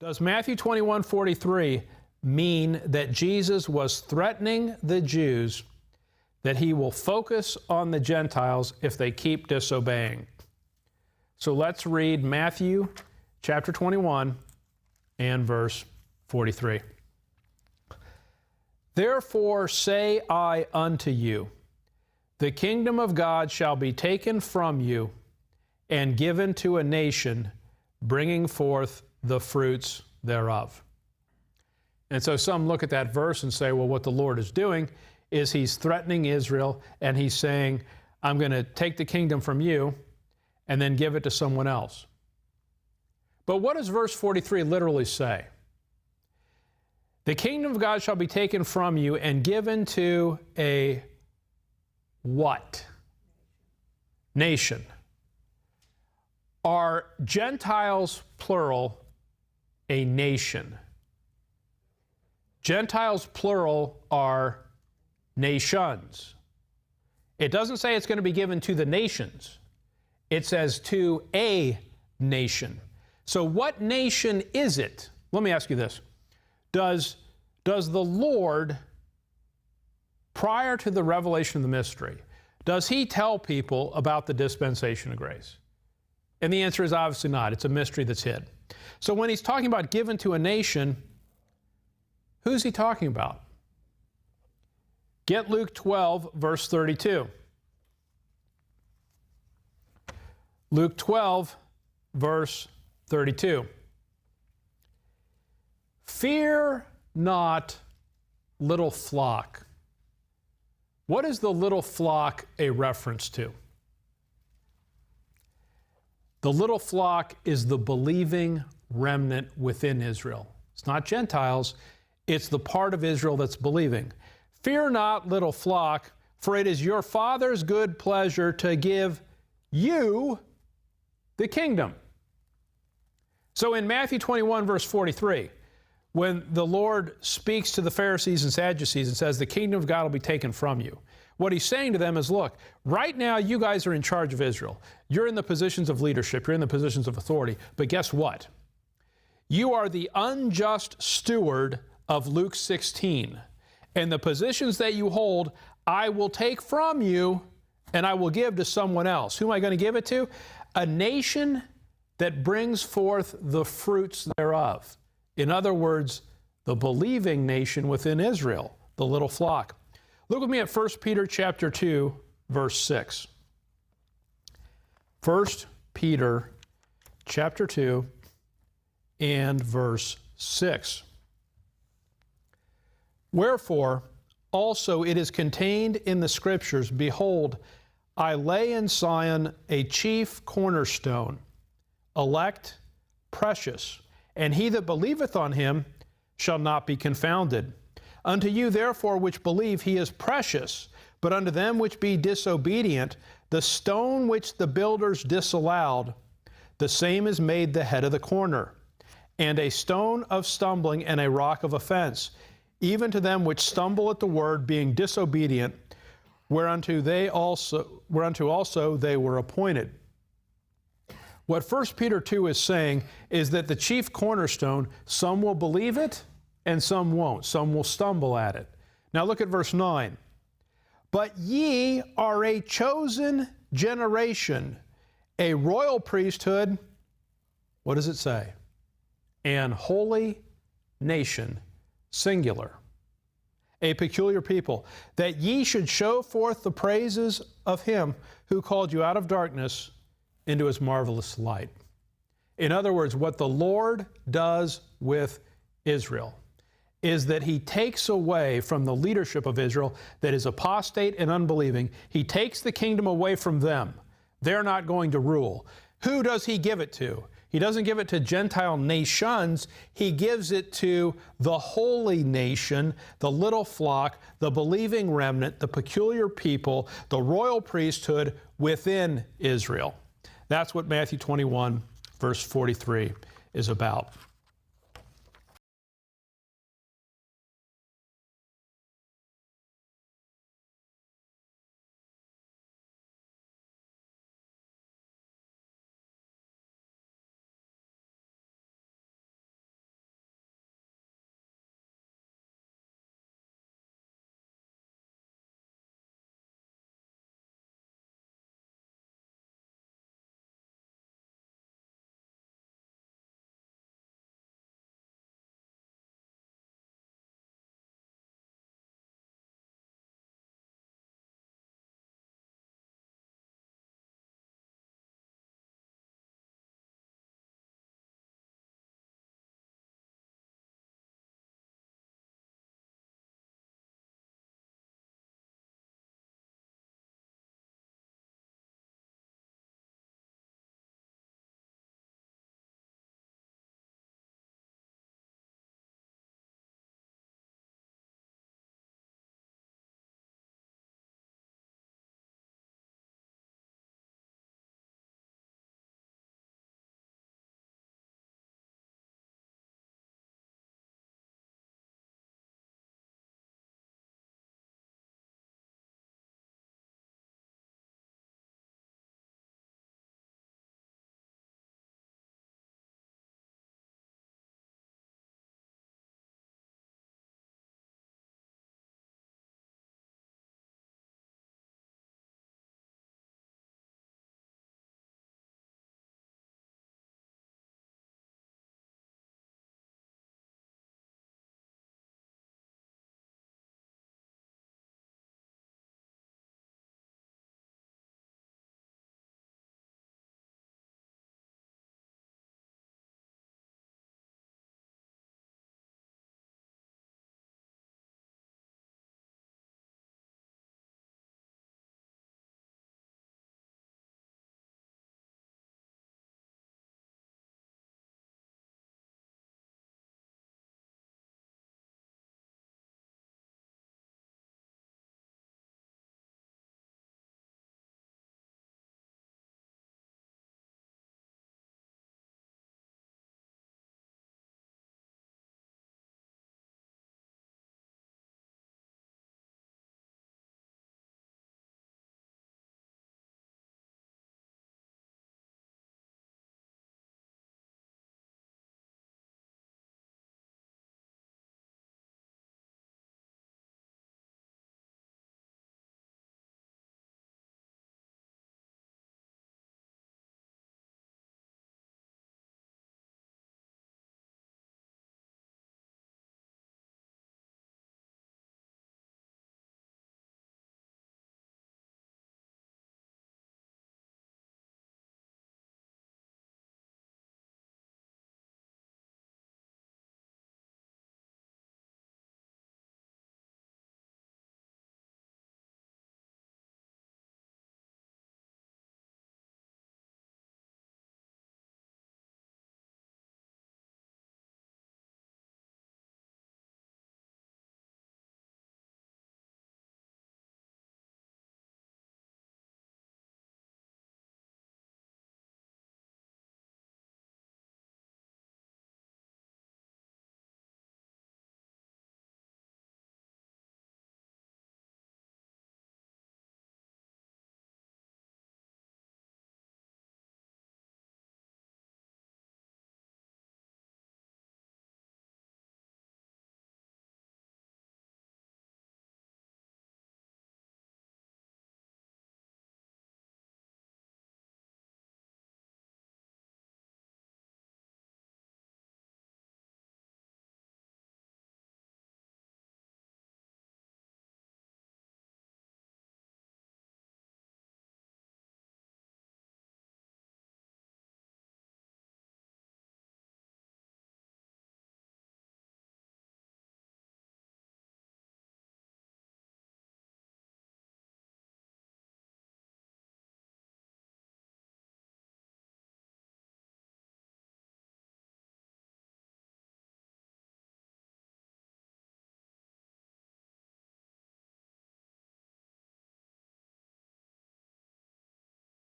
Does Matthew 21:43 mean that Jesus was threatening the Jews that he will focus on the Gentiles if they keep disobeying? So let's read Matthew chapter 21 and verse 43. Therefore say I unto you, the kingdom of God shall be taken from you and given to a nation, bringing forth the fruits thereof. And so some look at that verse and say, well, what the Lord is doing is he's threatening Israel, and he's saying, I'm going to take the kingdom from you and then give it to someone else. But what does verse 43 literally say? The kingdom of God shall be taken from you and given to a what? Nation. Are Gentiles, plural, a nation? Gentiles, plural, are nations. It doesn't say it's going to be given to the nations. It says to a nation. So what nation is it? Let me ask you this. Does the Lord, prior to the revelation of the mystery, does he tell people about the dispensation of grace? And the answer is obviously not. It's a mystery that's hid. So when he's talking about given to a nation, who's he talking about? Get Luke 12, verse 32. Luke 12, verse 32. Fear not, little flock. What is the little flock a reference to? The little flock is the believing remnant within Israel. It's not Gentiles. It's the part of Israel that's believing. Fear not, little flock, for it is your Father's good pleasure to give you the kingdom. So in Matthew 21, verse 43, when the Lord speaks to the Pharisees and Sadducees and says, the kingdom of God will be taken from you, what he's saying to them is, look, right now you guys are in charge of Israel. You're in the positions of leadership. You're in the positions of authority. But guess what? You are the unjust steward of Luke 16. And the positions that you hold, I will take from you and I will give to someone else. Who am I going to give it to? A nation that brings forth the fruits thereof. In other words, the believing nation within Israel, the little flock. Look with me at 1 Peter chapter 2, verse 6. 1 Peter chapter 2 and verse 6. Wherefore, also it is contained in the Scriptures, behold, I lay in Zion a chief cornerstone, elect, precious, and he that believeth on him shall not be confounded. Unto you therefore which believe he is precious, but unto them which be disobedient, the stone which the builders disallowed, the same is made the head of the corner, and a stone of stumbling and a rock of offense, even to them which stumble at the word, being disobedient, whereunto also they were appointed. What 1 Peter 2 is saying is that the chief cornerstone, some will believe it and some won't. Some will stumble at it. Now look at verse 9. But ye are a chosen generation, a royal priesthood. What does it say? An holy nation, singular. A peculiar people, that ye should show forth the praises of him who called you out of darkness into his marvelous light. In other words, what the Lord does with Israel is that he takes away from the leadership of Israel that is apostate and unbelieving. He takes the kingdom away from them. They're not going to rule. Who does he give it to? He doesn't give it to Gentile nations. He gives it to the holy nation, the little flock, the believing remnant, the peculiar people, the royal priesthood within Israel. That's what Matthew 21, verse 43 is about.